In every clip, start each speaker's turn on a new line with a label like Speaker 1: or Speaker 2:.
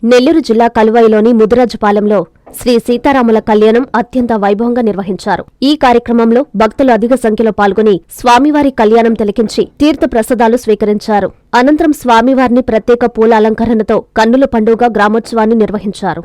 Speaker 1: నెల్లూరు జిల్లా కలువాయిలోని ముదిరాజుపాలెంలో శ్రీ సీతారాముల కళ్యాణం అత్యంత వైభవంగా నిర్వహించారు. ఈ కార్యక్రమంలో భక్తులు అధిక సంఖ్యలో పాల్గొని స్వామివారి కళ్యాణం తిలకించి తీర్థ ప్రసాదాలు స్వీకరించారు. అనంతరం స్వామివారిని ప్రత్యేక పూల అలంకరణతో కన్నుల పండుగ గ్రామోత్సవాన్ని నిర్వహించారు.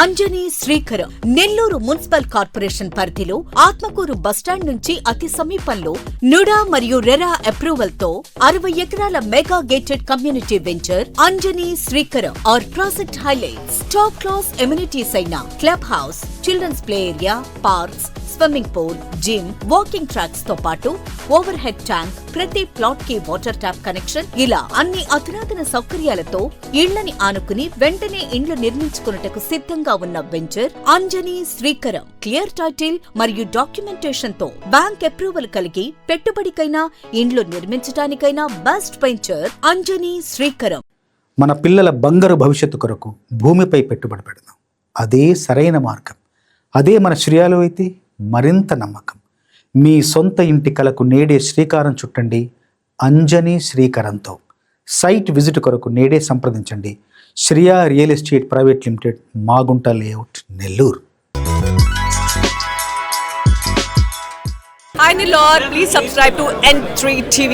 Speaker 2: అంజనీ శ్రీకరం నెల్లూరు మున్సిపల్ కార్పొరేషన్ పరిధిలో ఆత్మకూరు బస్టాండ్ నుంచి అతి సమీపంలో నుడా మరియు రెరా అప్రూవల్ తో 60 ఎకరాల mega gated community venture Anjani Srikaram. Our project highlights top class amenities అయిన club house, children's play area, parks, swimming pool, gym, walking tracks తో పాటు ఓవర్ హెడ్ ట్యాంక్, ప్రతి ప్లాట్ కి వాటర్ ట్యాప్ కనెక్షన్, ఇలా అన్ని అధునాతన సౌకర్యాలతో ఇళ్లని ఆనుకుని వెంటనే ఇండ్లు నిర్మించుకున్నటకు సిద్ధంగా ఉన్న venture Anjani Srikaram. Clear title మరియు డాక్యుమెంటేషన్ తో బ్యాంక్ అప్రూవల్ కలిగి పెట్టుబడికైనా ఇండ్లు నిర్మించడానికైనా బెస్ట్ వెంచర్ అంజనీ శ్రీకరం.
Speaker 3: మన పిల్లల బంగారు భవిష్యత్తు కొరకు భూమిపై పెట్టుబడి పెడదాం. అదే సరైన మార్గం. అదే మన శ్రేయాలు అయితే మరింత నమ్మకం. మీ సొంత ఇంటి కలకు నేడే శ్రీకారం చుట్టండి అంజనీ శ్రీకరంతో. సైట్ విజిట్ కొరకు నేడే సంప్రదించండి. Shriya real estate private limited, Magunta layout, Nellore.
Speaker 4: Hi Nilor, please subscribe to N3 TV.